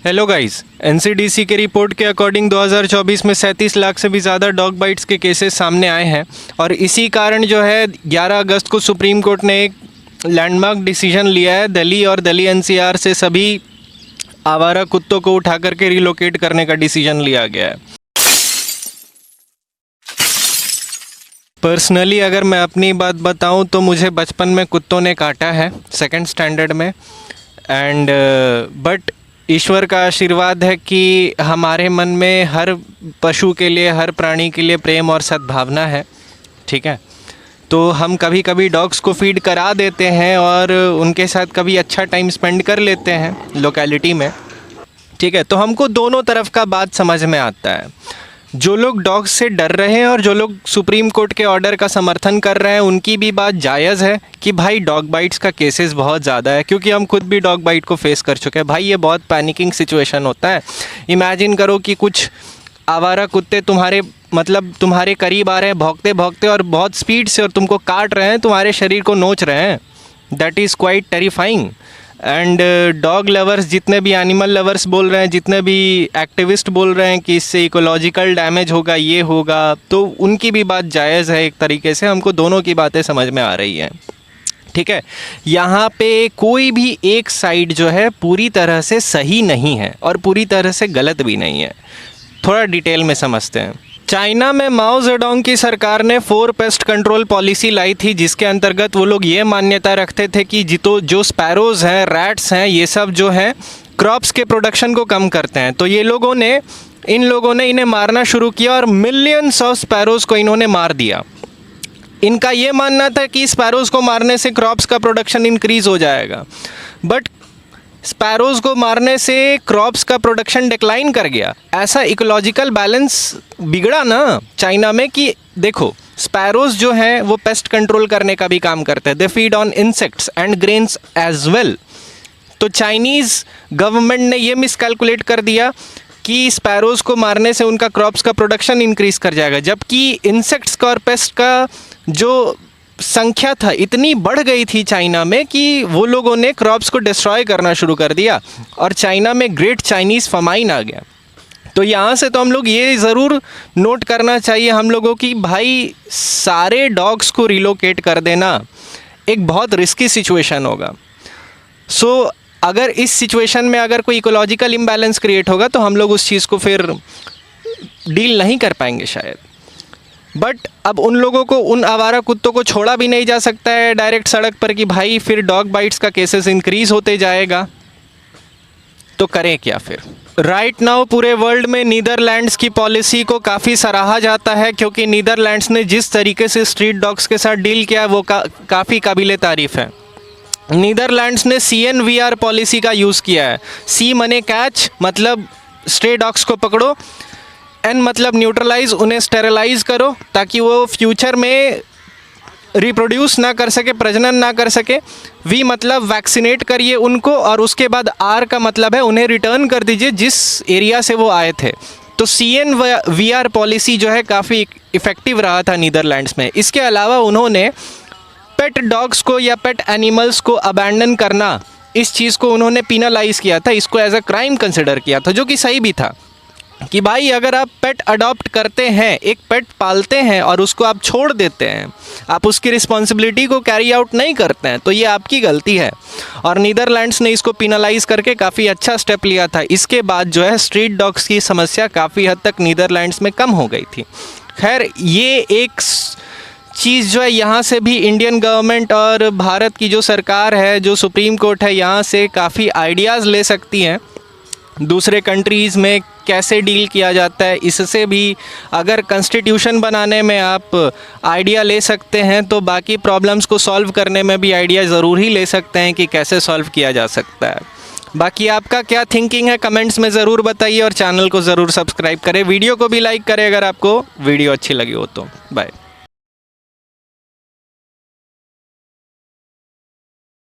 Hello guys, NCDC के report के according 2024 में 37 लाख से भी ज़्यादा डॉग बाइट्स के केसेस सामने आए हैं और इसी कारण जो है 11 अगस्त को सुप्रीम कोर्ट ने एक लैंडमार्क डिसीजन लिया है। दिल्ली और दिल्ली एनसीआर से सभी आवारा कुत्तों को उठा करके रिलोकेट करने का डिसीजन लिया गया है। पर्सनली अगर मैं अपनी बात बताऊं तो मुझे बचपन में कुत्तों ने काटा है 2nd स्टैंडर्ड में एंड बट ईश्वर का आशीर्वाद है कि हमारे मन में हर पशु के लिए, हर प्राणी के लिए प्रेम और सद्भावना है। ठीक है, तो हम कभी कभी डॉग्स को फीड करा देते हैं और उनके साथ कभी अच्छा टाइम स्पेंड कर लेते हैं लोकेलिटी में। ठीक है, तो हमको दोनों तरफ का बात समझ में आता है। जो लोग डॉग्स से डर रहे हैं और जो लोग सुप्रीम कोर्ट के ऑर्डर का समर्थन कर रहे हैं, उनकी भी बात जायज़ है कि भाई डॉग बाइट्स का केसेस बहुत ज़्यादा है, क्योंकि हम खुद भी डॉग बाइट को फेस कर चुके हैं। भाई ये बहुत पैनिकिंग सिचुएशन होता है। इमेजिन करो कि कुछ आवारा कुत्ते तुम्हारे करीब आ रहे हैं भौंकते भौंकते और बहुत स्पीड से, और तुमको काट रहे हैं, तुम्हारे शरीर को नोच रहे हैं। That is quite terrifying. And dog lovers, जितने भी एनिमल लवर्स बोल रहे हैं, जितने भी एक्टिविस्ट बोल रहे हैं कि इससे इकोलॉजिकल डैमेज होगा, ये होगा, तो उनकी भी बात जायज़ है। एक तरीके से हमको दोनों की बातें समझ में आ रही हैं। ठीक है, यहाँ पे कोई भी एक साइड जो है पूरी तरह से सही नहीं है और पूरी तरह से गलत भी नहीं है। थोड़ा डिटेल में समझते हैं। चाइना में माओ जेडोंग की सरकार ने 4 पेस्ट कंट्रोल पॉलिसी लाई थी, जिसके अंतर्गत वो लोग ये मान्यता रखते थे कि जो स्पैरोज़ हैं, रैट्स हैं, ये सब जो हैं क्रॉप्स के प्रोडक्शन को कम करते हैं। तो इन लोगों ने इन्हें मारना शुरू किया और मिलियंस ऑफ स्पैरोज़ को इन्होंने मार दिया। इनका ये मानना था कि स्पैरोज़ को मारने से क्रॉप्स का प्रोडक्शन इंक्रीज़ हो जाएगा, बट स्पैरोज़ को मारने से क्रॉप्स का प्रोडक्शन डिक्लाइन कर गया। ऐसा इकोलॉजिकल बैलेंस बिगड़ा ना चाइना में कि देखो, स्पैरोज़ जो हैं वो पेस्ट कंट्रोल करने का भी काम करते हैं। They feed on insects and grains as well. तो चाइनीज़ गवर्नमेंट ने ये मिसकैलकुलेट कर दिया कि स्पैरोज़ को मारने से उनका क्रॉप्स का प्रोडक्शन इंक्रीज़ कर जाएगा, जबकि इंसेक्ट्स का और पेस्ट का जो संख्या था इतनी बढ़ गई थी चाइना में कि वो लोगों ने क्रॉप्स को डिस्ट्रॉय करना शुरू कर दिया और चाइना में ग्रेट चाइनीज़ फमाइन आ गया। तो यहाँ से तो हम लोग ये ज़रूर नोट करना चाहिए हम लोगों की, भाई सारे डॉग्स को रिलोकेट कर देना एक बहुत रिस्की सिचुएशन होगा। सो अगर इस सिचुएशन में अगर कोई इकोलॉजिकल इम्बैलेंस क्रिएट होगा तो हम लोग उस चीज़ को फिर डील नहीं कर पाएंगे शायद। बट अब उन लोगों को, उन आवारा कुत्तों को छोड़ा भी नहीं जा सकता है डायरेक्ट सड़क पर कि भाई फिर डॉग बाइट्स का केसेस इंक्रीज़ होते जाएगा। तो करें क्या फिर? राइट नाउ पूरे वर्ल्ड में नीदरलैंड्स की पॉलिसी को काफ़ी सराहा जाता है, क्योंकि नीदरलैंड्स ने जिस तरीके से स्ट्रीट डॉग्स के साथ डील किया वो काफ़ी काबिले तारीफ़ है। नीदरलैंड्स ने CNVR पॉलिसी का यूज़ किया है। C मने कैच, मतलब स्ट्रे डॉग्स को पकड़ो, N मतलब न्यूट्रलाइज, उन्हें स्टेरलाइज करो ताकि वो फ्यूचर में रिप्रोड्यूस ना कर सके, प्रजनन ना कर सके। V मतलब वैक्सीनेट करिए उनको, और उसके बाद R का मतलब है उन्हें रिटर्न कर दीजिए जिस एरिया से वो आए थे। तो CNVR पॉलिसी जो है काफ़ी इफ़ेक्टिव रहा था नीदरलैंड्स में। इसके अलावा उन्होंने पेट डॉग्स को या पेट एनिमल्स को अबैंडन करना, इस चीज़ को उन्होंने पिनलाइज किया था, इसको एज अ क्राइम कंसिडर किया था, जो कि सही भी था कि भाई अगर आप पेट अडॉप्ट करते हैं, एक पेट पालते हैं और उसको आप छोड़ देते हैं, आप उसकी रिस्पॉन्सिबिलिटी को कैरी आउट नहीं करते हैं, तो ये आपकी गलती है। और नीदरलैंड्स ने इसको पिनलाइज करके काफ़ी अच्छा स्टेप लिया था। इसके बाद जो है स्ट्रीट डॉग्स की समस्या काफ़ी हद तक नीदरलैंड्स में कम हो गई थी। खैर, ये एक चीज़ जो है यहाँ से भी इंडियन गवर्नमेंट और भारत की जो सरकार है, जो सुप्रीम कोर्ट है, यहाँ से काफ़ी आइडियाज़ ले सकती हैं। दूसरे कंट्रीज़ में कैसे डील किया जाता है, इससे भी अगर कॉन्स्टिट्यूशन बनाने में आप आइडिया ले सकते हैं तो बाकी प्रॉब्लम्स को सॉल्व करने में भी आइडिया ज़रूर ही ले सकते हैं कि कैसे सॉल्व किया जा सकता है। बाकी आपका क्या थिंकिंग है कमेंट्स में ज़रूर बताइए और चैनल को ज़रूर सब्सक्राइब करें। वीडियो को भी लाइक करें अगर आपको वीडियो अच्छी लगी हो तो। बाय।